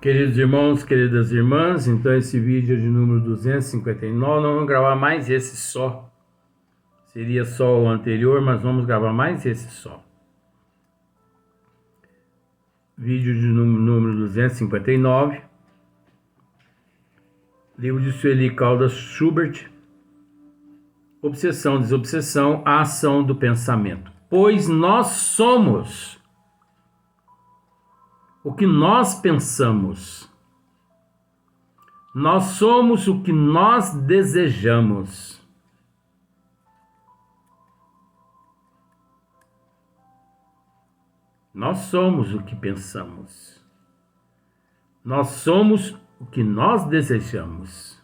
Queridos irmãos, queridas irmãs, então esse vídeo é de número 259, não vamos gravar mais esse só. Seria só o anterior, mas vamos gravar mais esse só. Vídeo de número 259. Livro de Sueli Caldas Schubert. Obsessão, desobsessão, a ação do pensamento. Pois nós somos o que nós pensamos. Nós somos o que nós desejamos. Nós somos o que pensamos. Nós somos o que nós desejamos.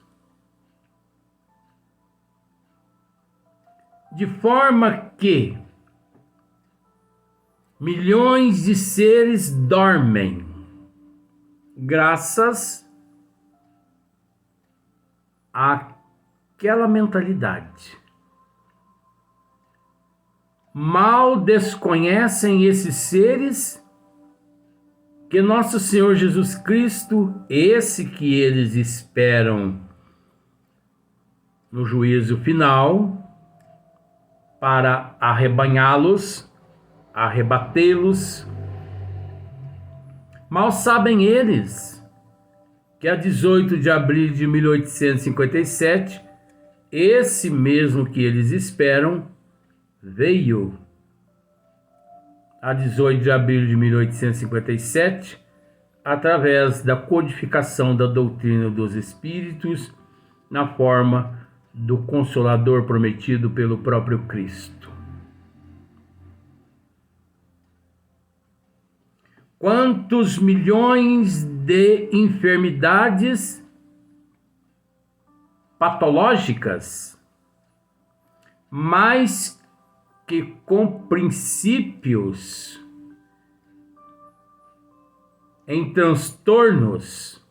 De forma que milhões de seres dormem, graças àquela mentalidade. Mal desconhecem esses seres que nosso Senhor Jesus Cristo, esse que eles esperam no juízo final, para arrebanhá-los, arrebatê-los. Mal sabem eles que a 18 de abril de 1857, esse mesmo que eles esperam veio a 18 de abril de 1857 através da codificação da doutrina dos Espíritos na forma do Consolador prometido pelo próprio Cristo. Quantos milhões de enfermidades patológicas, mais que com princípios em transtornos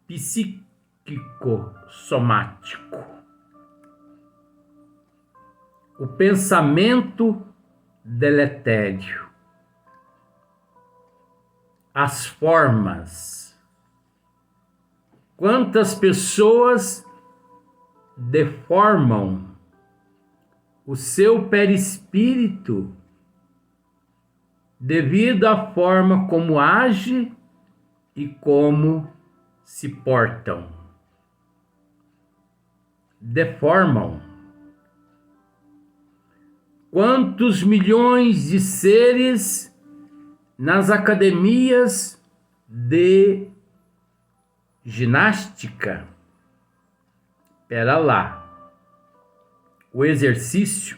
psíquico-somático. O pensamento deletério, as formas. Quantas pessoas deformam o seu perispírito devido à forma como age e como se portam. Deformam. Quantos milhões de seres nas academias de ginástica? Pera lá. O exercício.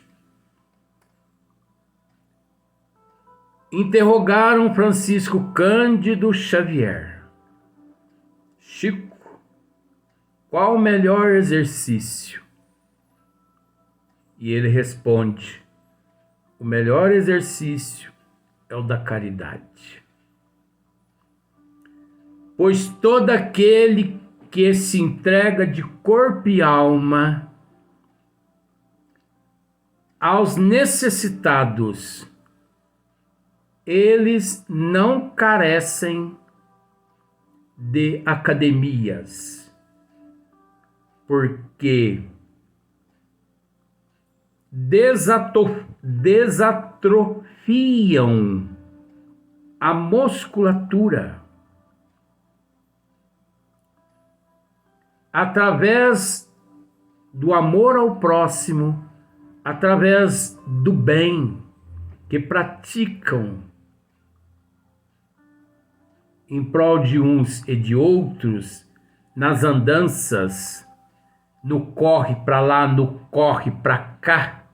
Interrogaram Francisco Cândido Xavier. Chico, qual o melhor exercício? E ele responde: o melhor exercício é o da caridade. Pois todo aquele que se entrega de corpo e alma aos necessitados, eles não carecem de academias, porque desatrofiam a musculatura através do amor ao próximo, através do bem que praticam em prol de uns e de outros, nas andanças, no corre para lá, no corre para cá.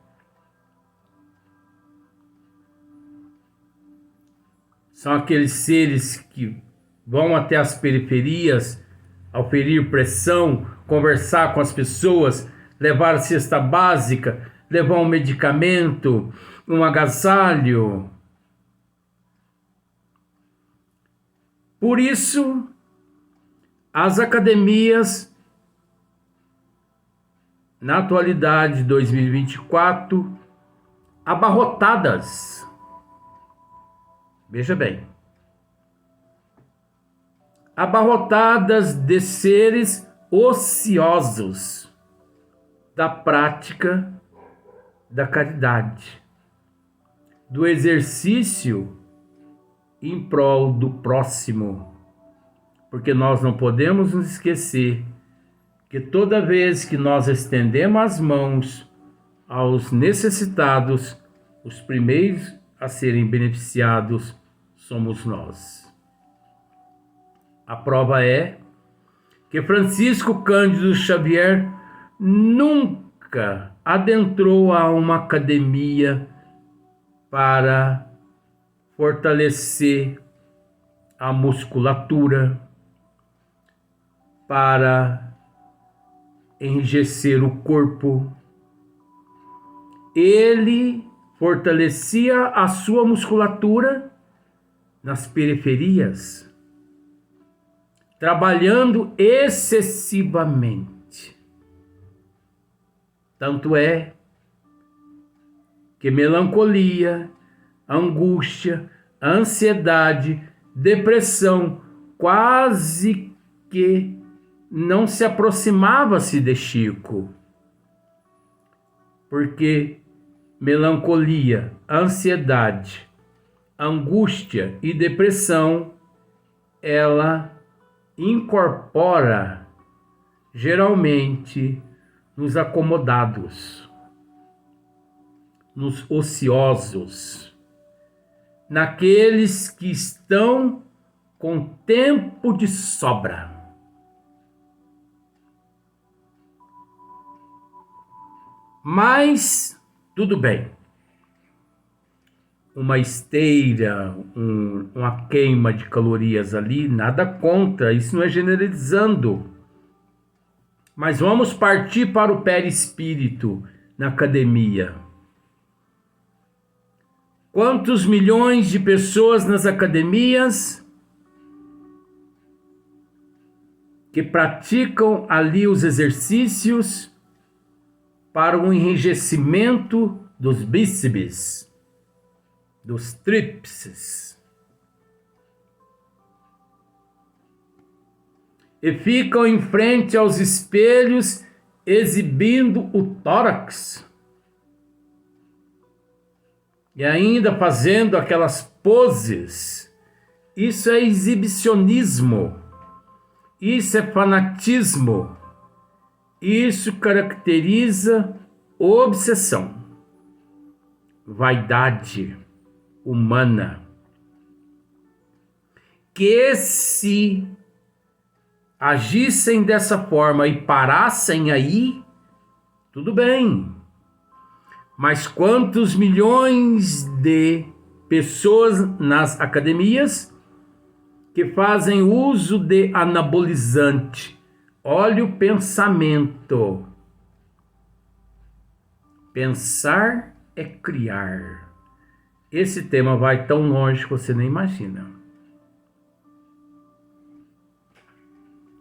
São aqueles seres que vão até as periferias, oferir pressão, conversar com as pessoas, levar a cesta básica, levar um medicamento, um agasalho. Por isso, as academias, na atualidade, 2024, abarrotadas. Veja bem. abarrotadas de seres ociosos da prática da caridade, do exercício em prol do próximo, porque nós não podemos nos esquecer que toda vez que nós estendemos as mãos aos necessitados, os primeiros a serem beneficiados somos nós. A prova é que Francisco Cândido Xavier nunca adentrou a uma academia para fortalecer a musculatura, para enrijecer o corpo. Ele fortalecia a sua musculatura nas periferias, trabalhando excessivamente. Tanto é que melancolia, angústia, ansiedade, depressão quase que não se aproximava-se de Chico, porque melancolia, ansiedade, angústia e depressão, ela incorpora geralmente nos acomodados, nos ociosos, naqueles que estão com tempo de sobra. Mas tudo bem. Uma esteira, uma queima de calorias ali, nada contra, isso não é generalizando. Mas vamos partir para o perispírito na academia. Quantos milhões de pessoas nas academias que praticam ali os exercícios para o enrijecimento dos bíceps, dos tríceps, e ficam em frente aos espelhos exibindo o tórax e ainda fazendo aquelas poses. Isso é exibicionismo, isso é fanatismo, isso caracteriza obsessão, vaidade humana, que se agissem dessa forma e parassem aí, tudo bem. Mas quantos milhões de pessoas nas academias que fazem uso de anabolizante? Olha o pensamento. Pensar é criar. Esse tema vai tão longe que você nem imagina.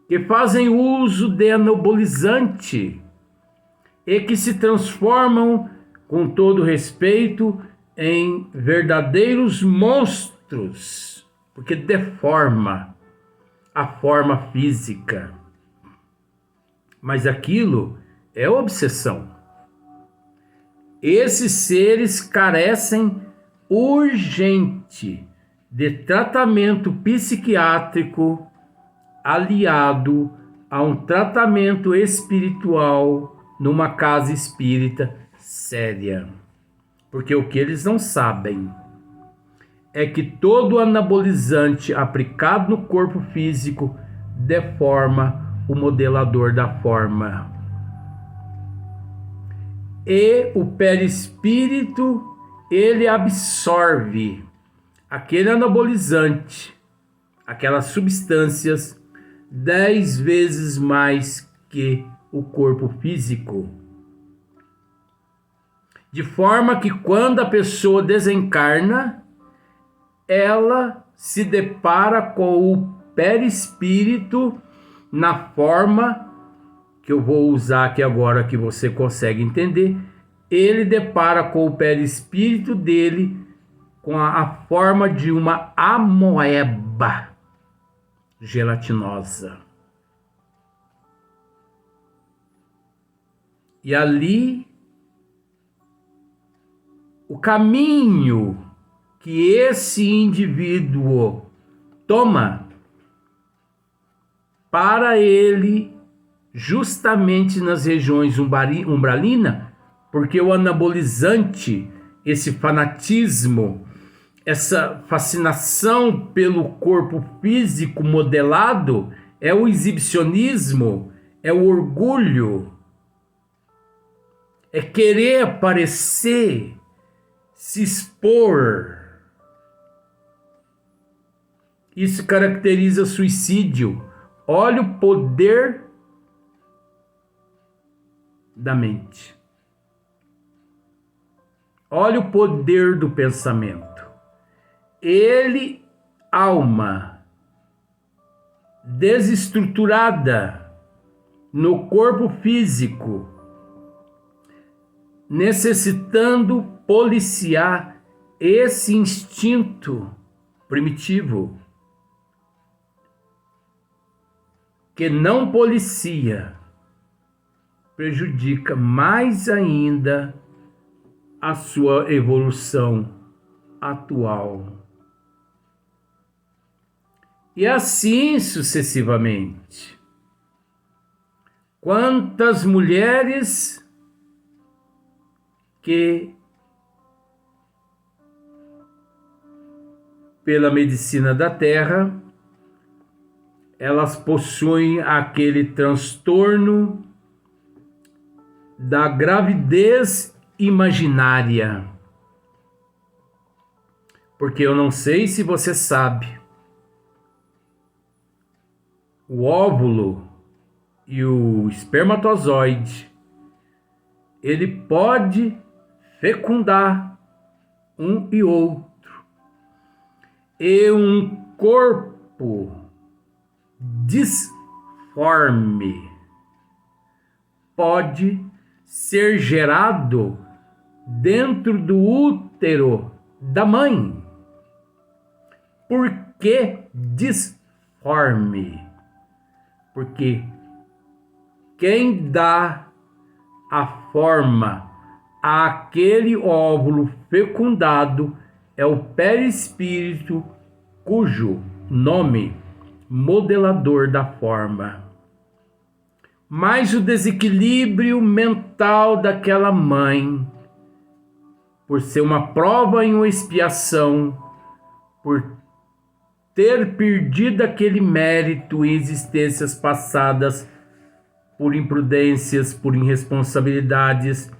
Que fazem uso de anabolizante e que se transformam, com todo respeito, em verdadeiros monstros, porque deforma a forma física. Mas aquilo é obsessão. Esses seres carecem urgente de tratamento psiquiátrico aliado a um tratamento espiritual numa casa espírita séria. Porque o que eles não sabem é que todo anabolizante aplicado no corpo físico deforma o modelador da forma. E o perispírito, ele absorve aquele anabolizante, aquelas substâncias, 10 vezes mais que o corpo físico. De forma que quando a pessoa desencarna, ela se depara com o perispírito na forma que eu vou usar aqui agora, que você consegue entender. Ele depara com o perispírito dele com a forma de uma amoeba. gelatinosa. E ali, o caminho que esse indivíduo toma para ele, justamente nas regiões umbralina, porque o anabolizante, esse fanatismo, essa fascinação pelo corpo físico modelado, é o exibicionismo, é o orgulho, é querer aparecer, se expor. Isso caracteriza suicídio. Olha o poder da mente. Olha o poder do pensamento. Ele, alma desestruturada no corpo físico, necessitando policiar esse instinto primitivo, que não policia, prejudica mais ainda a sua evolução atual. E assim sucessivamente. Quantas mulheres que, pela medicina da Terra, elas possuem aquele transtorno da gravidez imaginária. Porque eu não sei se você sabe, o óvulo e o espermatozoide, ele pode fecundar um e outro. E um corpo disforme pode ser gerado dentro do útero da mãe. Por que disforme? Porque quem dá a forma àquele óvulo fecundado é o perispírito, cujo nome modelador da forma. Mas o desequilíbrio mental daquela mãe, por ser uma prova e uma expiação, por ter perdido aquele mérito em existências passadas, por imprudências, por irresponsabilidades,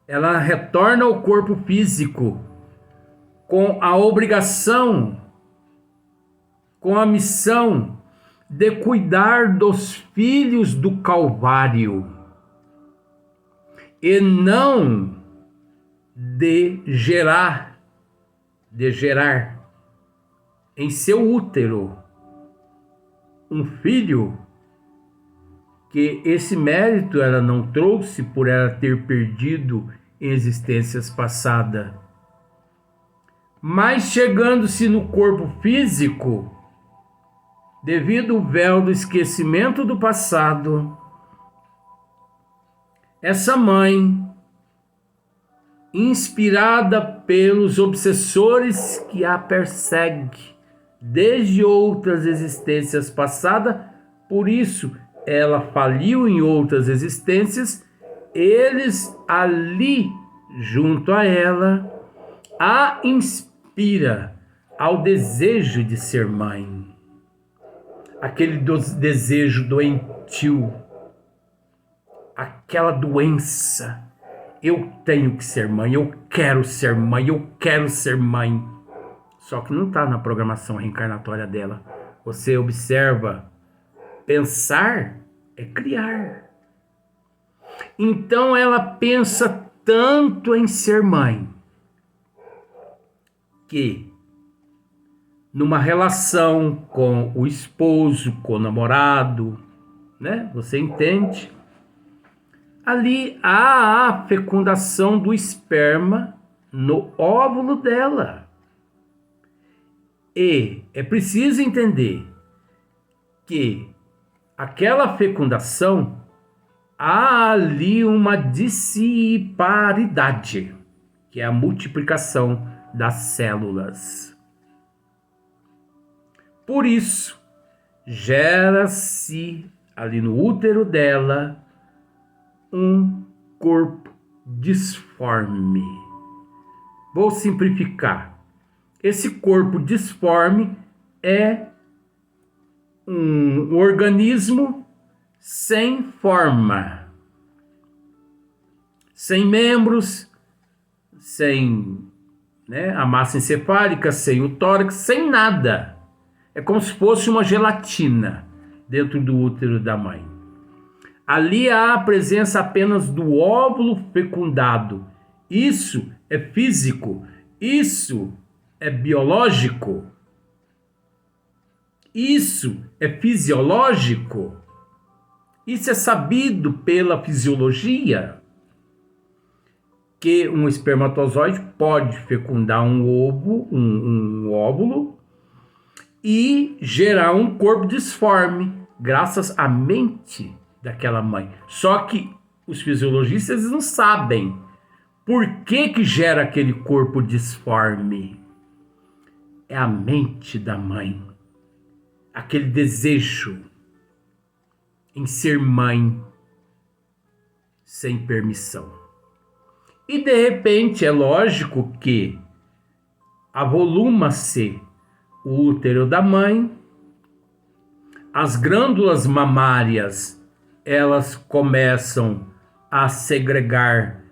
ela retorna ao corpo físico com a obrigação, com a missão de cuidar dos filhos do Calvário e não de gerar em seu útero um filho que esse mérito ela não trouxe por ela ter perdido em existências passadas. Mas chegando-se no corpo físico, devido ao véu do esquecimento do passado, essa mãe, inspirada pelos obsessores que a perseguem desde outras existências passadas, por isso ela faliu em outras existências, eles ali junto a ela a inspira ao desejo de ser mãe. Aquele desejo doentio, aquela doença. Eu tenho que ser mãe, eu quero ser mãe, eu quero ser mãe. Só que não está na programação reencarnatória dela. Você observa, pensar é criar. Então ela pensa tanto em ser mãe, que numa relação com o esposo, com o namorado, né? Você entende? Ali há a fecundação do esperma no óvulo dela. E é preciso entender que aquela fecundação há ali uma disparidade, que é a multiplicação das células. Por isso, gera-se ali no útero dela um corpo disforme. Vou simplificar. Esse corpo disforme é um organismo sem forma, sem membros, sem a massa encefálica, sem o tórax, sem nada. É como se fosse uma gelatina dentro do útero da mãe. Ali há a presença apenas do óvulo fecundado. Isso é físico, isso é biológico, isso é fisiológico, isso é sabido pela fisiologia, que um espermatozoide pode fecundar um óvulo e gerar um corpo disforme, graças à mente daquela mãe. Só que os fisiologistas não sabem por que gera aquele corpo disforme. É a mente da mãe, aquele desejo em ser mãe sem permissão. E de repente é lógico que avoluma-se o útero da mãe, as glândulas mamárias elas começam a segregar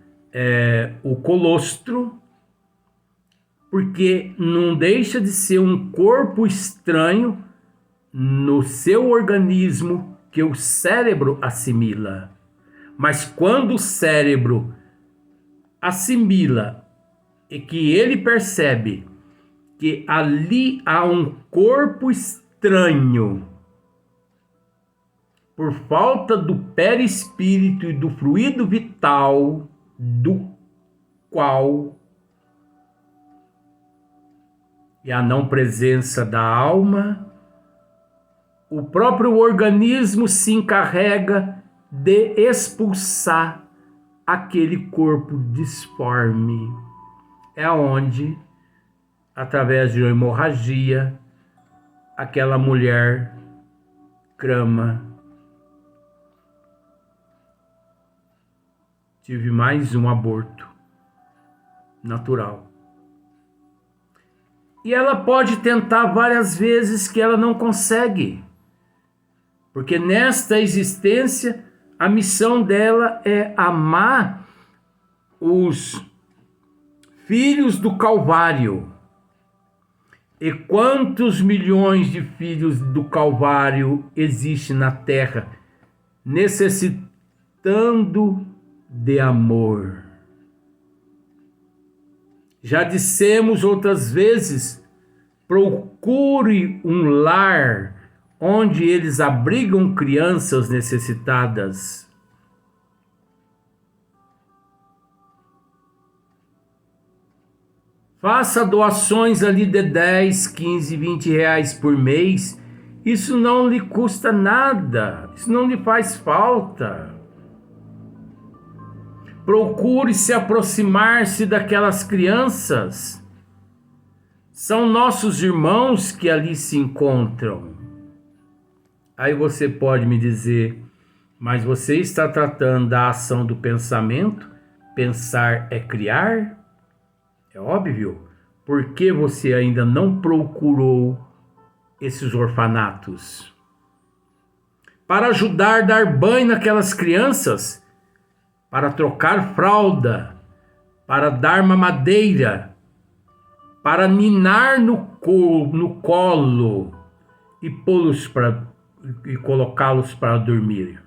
o colostro, porque não deixa de ser um corpo estranho no seu organismo que o cérebro assimila. Mas quando o cérebro assimila e que ele percebe que ali há um corpo estranho, por falta do perispírito e do fluido vital, do qual e a não presença da alma, o próprio organismo se encarrega de expulsar aquele corpo disforme. É onde, através de uma hemorragia, aquela mulher clama: tive mais um aborto natural. E ela pode tentar várias vezes que ela não consegue. Porque nesta existência, a missão dela é amar os filhos do Calvário. E quantos milhões de filhos do Calvário existem na Terra, necessitando de amor? Já dissemos outras vezes, procure um lar onde eles abrigam crianças necessitadas. Faça doações ali de 10, 15, 20 reais por mês. Isso não lhe custa nada, isso não lhe faz falta. Procure se aproximar-se daquelas crianças. São nossos irmãos que ali se encontram. Aí você pode me dizer, mas você está tratando da ação do pensamento? Pensar é criar? É óbvio. Por que você ainda não procurou esses orfanatos? Para ajudar a dar banho naquelas crianças, para trocar fralda, para dar mamadeira, para ninar no colo e colocá-los para dormir.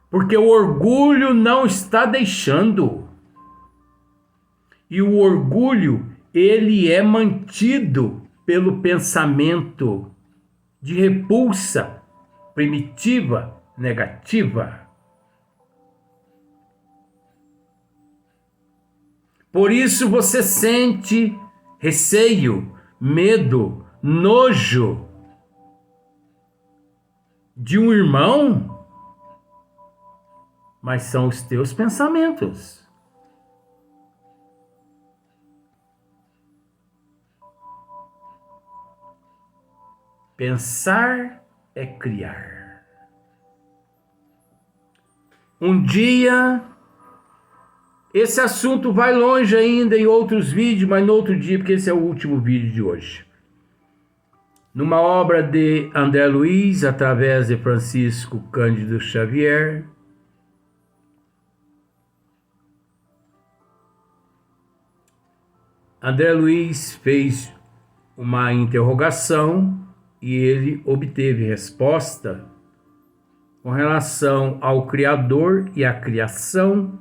Porque o orgulho não está deixando. E o orgulho, ele é mantido pelo pensamento de repulsa primitiva, negativa. Por isso você sente receio, medo, nojo de um irmão, mas são os teus pensamentos. Pensar é criar. Um dia, esse assunto vai longe ainda em outros vídeos, mas no outro dia, porque esse é o último vídeo de hoje. Numa obra de André Luiz, através de Francisco Cândido Xavier, André Luiz fez uma interrogação e ele obteve resposta com relação ao Criador e à criação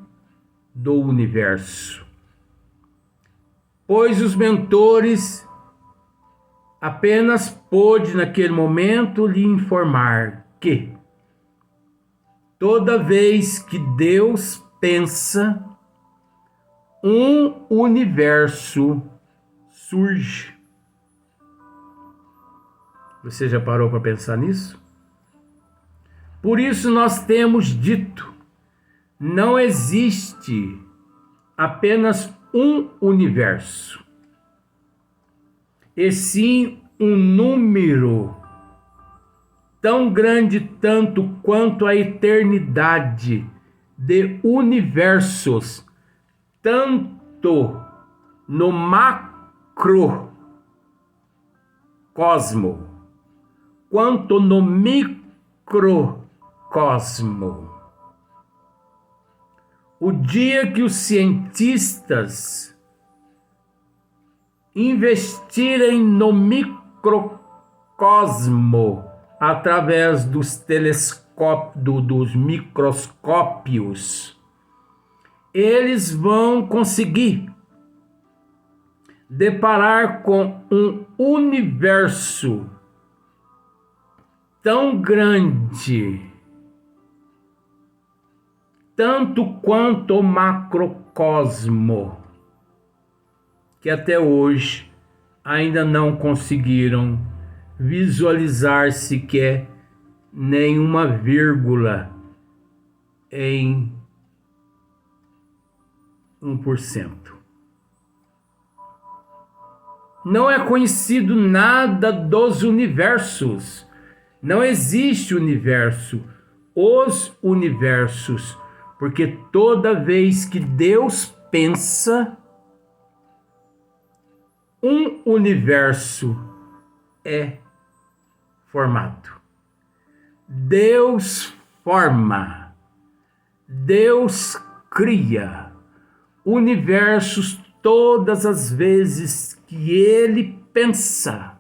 do universo. Pois os mentores apenas pôde naquele momento lhe informar que toda vez que Deus pensa, um universo surge. Você já parou para pensar nisso? Por isso nós temos dito, não existe apenas um universo, e sim um número tão grande tanto quanto a eternidade de universos, tanto no macrocosmo quanto no microcosmo. O dia que os cientistas investirem no microcosmo através dos telescópios, dos microscópios, eles vão conseguir deparar com um universo tão grande, tanto quanto o macrocosmo, que até hoje ainda não conseguiram visualizar sequer nenhuma vírgula em 1%. Não é conhecido nada dos universos. Não existe universo, os universos, porque toda vez que Deus pensa, um universo é formado. Deus forma, Deus cria universos todas as vezes que Ele pensa.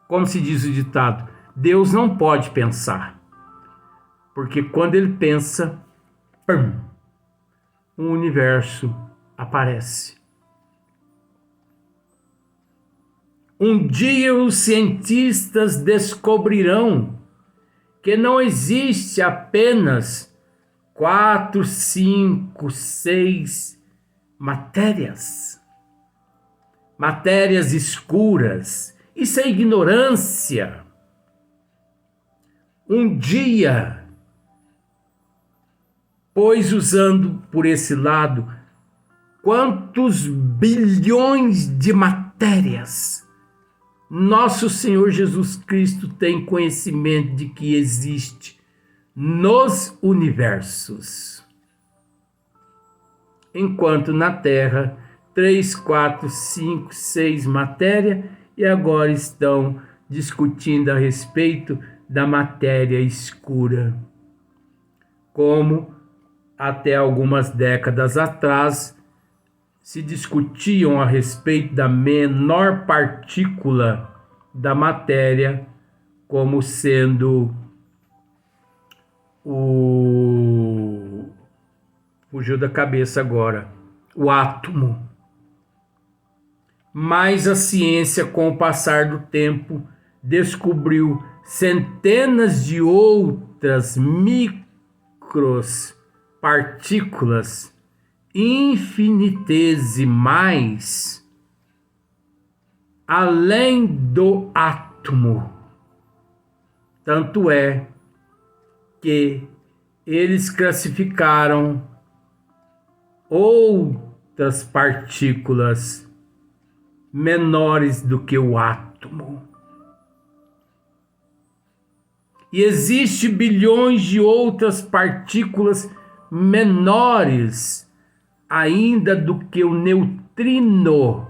Como se diz o ditado, Deus não pode pensar, porque quando Ele pensa, um universo aparece. Um dia os cientistas descobrirão que não existe apenas 4, 5, 6 matérias escuras. Isso é ignorância. Um dia, pois usando por esse lado, quantos bilhões de matérias nosso Senhor Jesus Cristo tem conhecimento de que existe nos universos. Enquanto na Terra, 3, 4, 5, 6 matérias, e agora estão discutindo a respeito da matéria escura. Como até algumas décadas atrás se discutiam a respeito da menor partícula da matéria como sendo fugiu da cabeça agora, o átomo. Mas a ciência, com o passar do tempo, descobriu centenas de outras micropartículas infinitesimais além do átomo. Tanto é que eles classificaram outras partículas menores do que o átomo. E existe bilhões de outras partículas menores ainda do que o neutrino.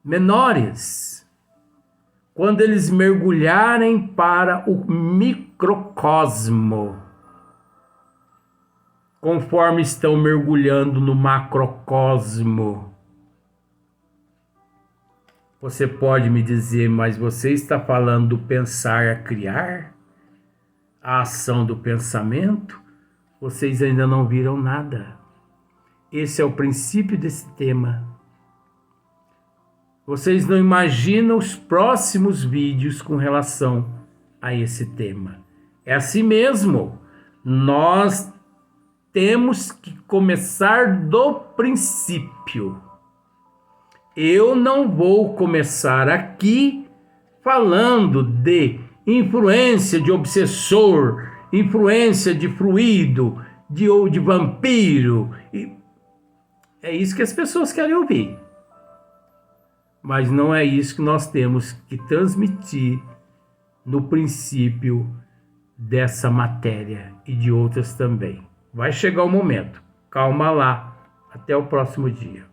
Menores. Quando eles mergulharem para o microcosmo, conforme estão mergulhando no macrocosmo. Você pode me dizer, mas você está falando do pensar a criar? A ação do pensamento? Vocês ainda não viram nada. Esse é o princípio desse tema. Vocês não imaginam os próximos vídeos com relação a esse tema. É assim mesmo. Nós temos que começar do princípio. Eu não vou começar aqui falando de influência de obsessor, influência de fluido, de vampiro. É isso que as pessoas querem ouvir. Mas não é isso que nós temos que transmitir no princípio dessa matéria e de outras também. Vai chegar o momento. Calma lá. Até o próximo dia.